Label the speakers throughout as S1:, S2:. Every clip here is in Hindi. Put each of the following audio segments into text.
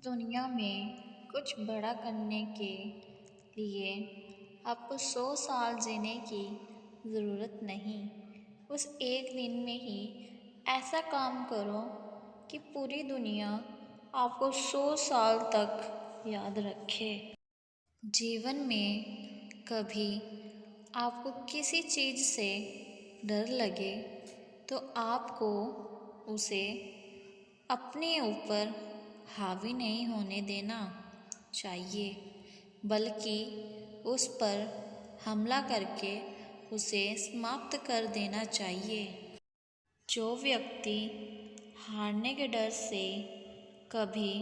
S1: दुनिया में कुछ बड़ा करने के लिए आपको 100 साल जीने की ज़रूरत नहीं। उस एक दिन में ही ऐसा काम करो कि पूरी दुनिया आपको 100 साल तक याद रखे। जीवन में कभी आपको किसी चीज़ से डर लगे तो आपको उसे अपने ऊपर हावी नहीं होने देना चाहिए, बल्कि उस पर हमला करके उसे समाप्त कर देना चाहिए। जो व्यक्ति हारने के डर से कभी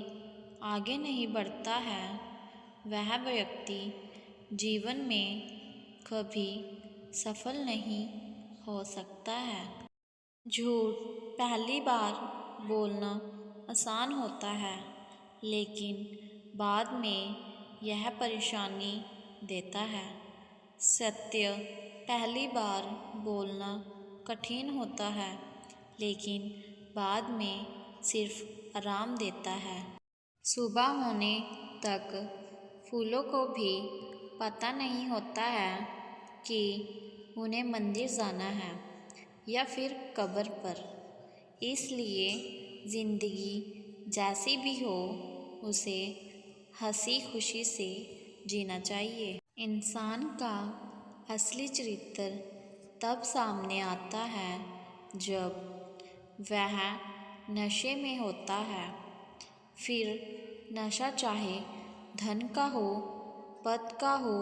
S1: आगे नहीं बढ़ता है, वह व्यक्ति जीवन में कभी सफल नहीं हो सकता है। झूठ पहली बार बोलना आसान होता है, लेकिन बाद में यह परेशानी देता है। सत्य पहली बार बोलना कठिन होता है, लेकिन बाद में सिर्फ आराम देता है। सुबह होने तक फूलों को भी पता नहीं होता है कि उन्हें मंदिर जाना है या फिर कब्र पर। इसलिए ज़िंदगी जैसी भी हो, उसे हंसी खुशी से जीना चाहिए। इंसान का असली चरित्र तब सामने आता है जब वह नशे में होता है। फिर नशा चाहे धन का हो, पद का हो,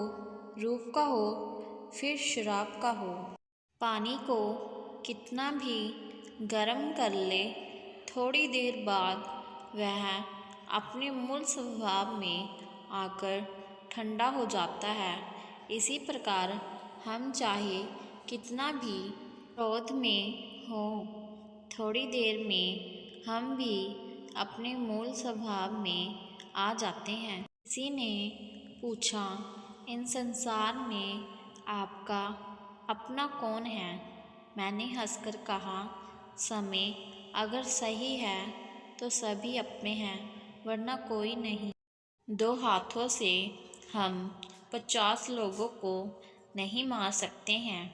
S1: रूप का हो, फिर शराब का हो। पानी को कितना भी गर्म कर ले, थोड़ी देर बाद वह अपने मूल स्वभाव में आकर ठंडा हो जाता है। इसी प्रकार हम चाहे कितना भी क्रोध में हो, थोड़ी देर में हम भी अपने मूल स्वभाव में आ जाते हैं। किसी ने पूछा, इन संसार में आपका अपना कौन है? मैंने हंसकर कहा, समय अगर सही है तो सभी अपने हैं, वरना कोई नहीं। 2 हाथों से हम 50 लोगों को नहीं मार सकते हैं,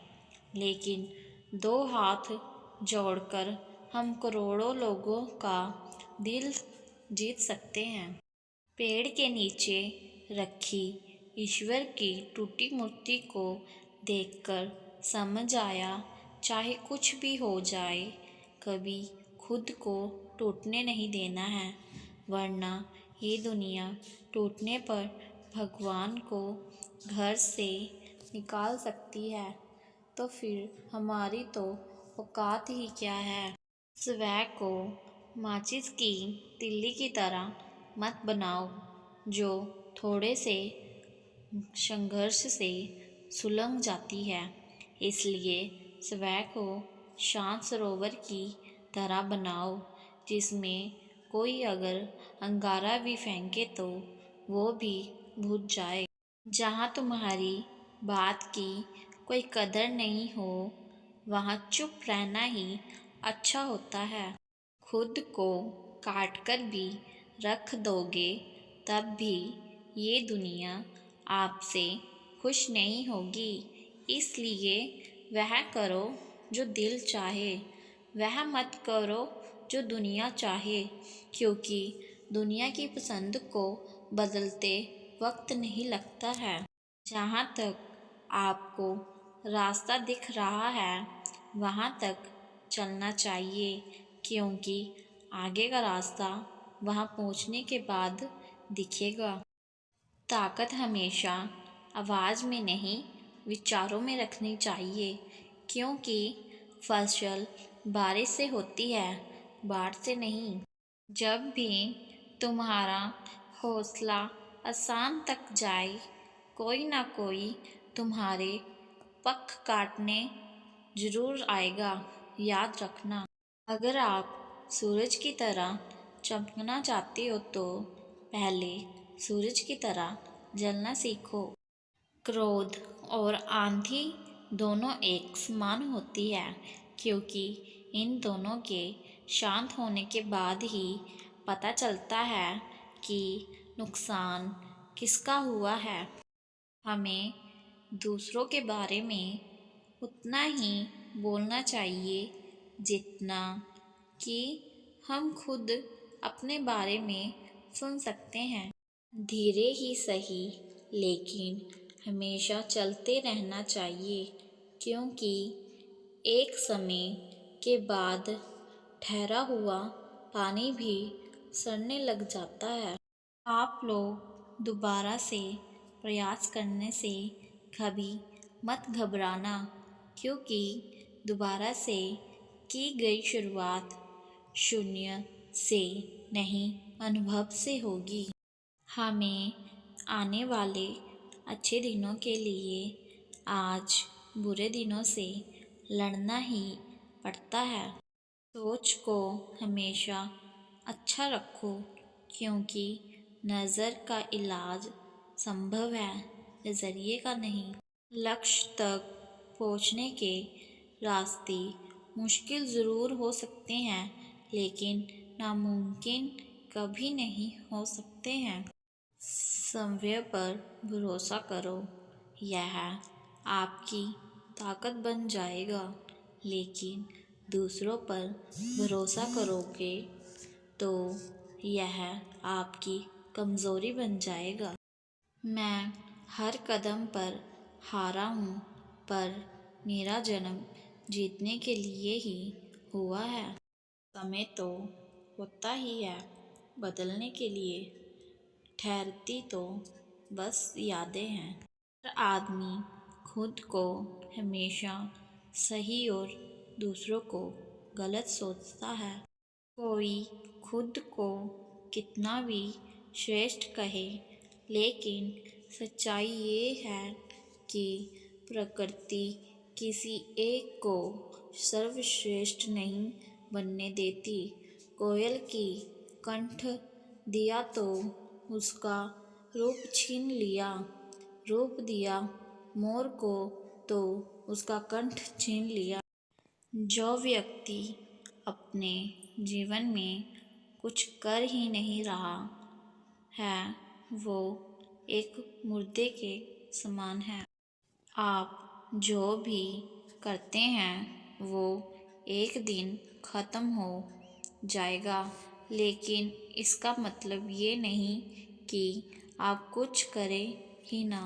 S1: लेकिन 2 हाथ जोड़कर हम करोड़ों लोगों का दिल जीत सकते हैं। पेड़ के नीचे रखी ईश्वर की टूटी मूर्ति को देखकर समझ आया, चाहे कुछ भी हो जाए, कभी खुद को टूटने नहीं देना है, वरना ये दुनिया टूटने पर भगवान को घर से निकाल सकती है। तो फिर हमारी तो औकात ही क्या है। स्वयं को माचिस की तिल्ली की तरह मत बनाओ, जो थोड़े से संघर्ष से सुलग जाती है। इसलिए स्वयं को शांत सरोवर की तरह बनाओ, जिसमें कोई अगर अंगारा भी फेंके तो वो भी बुझ जाए। जहाँ तुम्हारी बात की कोई कदर नहीं हो, वहाँ चुप रहना ही अच्छा होता है। खुद को काट कर भी रख दोगे, तब भी ये दुनिया आपसे खुश नहीं होगी। इसलिए वह करो जो दिल चाहे, वह मत करो जो दुनिया चाहे, क्योंकि दुनिया की पसंद को बदलते वक्त नहीं लगता है। जहाँ तक आपको रास्ता दिख रहा है, वहाँ तक चलना चाहिए, क्योंकि आगे का रास्ता वहाँ पहुँचने के बाद दिखेगा। ताकत हमेशा आवाज़ में नहीं, विचारों में रखनी चाहिए, क्योंकि फसल बारिश से होती है, बाढ़ से नहीं। जब भी तुम्हारा हौसला आसमान तक जाए, कोई ना कोई तुम्हारे पख काटने जरूर आएगा, याद रखना। अगर आप सूरज की तरह चमकना चाहते हो तो पहले सूरज की तरह जलना सीखो। क्रोध और आंधी दोनों एक समान होती है, क्योंकि इन दोनों के शांत होने के बाद ही पता चलता है कि नुकसान किसका हुआ है। हमें दूसरों के बारे में उतना ही बोलना चाहिए जितना कि हम खुद अपने बारे में सुन सकते हैं। धीरे ही सही, लेकिन हमेशा चलते रहना चाहिए, क्योंकि एक समय के बाद ठहरा हुआ पानी भी सड़ने लग जाता है। आप लोग दोबारा से प्रयास करने से कभी मत घबराना, क्योंकि दोबारा से की गई शुरुआत शून्य से नहीं, अनुभव से होगी। हमें आने वाले अच्छे दिनों के लिए आज बुरे दिनों से लड़ना ही पड़ता है। सोच को हमेशा अच्छा रखो, क्योंकि नज़र का इलाज संभव है, नज़रिए का नहीं। लक्ष्य तक पहुँचने के रास्ते मुश्किल ज़रूर हो सकते हैं, लेकिन नामुमकिन कभी नहीं हो सकते हैं। समय पर भरोसा करो, यह आपकी ताकत बन जाएगा, लेकिन दूसरों पर भरोसा करोगे तो यह आपकी कमज़ोरी बन जाएगा। मैं हर कदम पर हारा हूँ, पर मेरा जन्म जीतने के लिए ही हुआ है। समय तो होता ही है बदलने के लिए, ठहरती तो बस यादें हैं। हर आदमी खुद को हमेशा सही और दूसरों को गलत सोचता है। कोई खुद को कितना भी श्रेष्ठ कहे, लेकिन सच्चाई ये है कि प्रकृति किसी एक को सर्वश्रेष्ठ नहीं बनने देती। कोयल की कंठ दिया तो उसका रूप छीन लिया, रूप दिया मोर को तो उसका कंठ छीन लिया। जो व्यक्ति अपने जीवन में कुछ कर ही नहीं रहा है, वो एक मुर्दे के समान है। आप जो भी करते हैं वो एक दिन ख़त्म हो जाएगा, लेकिन इसका मतलब ये नहीं कि आप कुछ करें ही ना।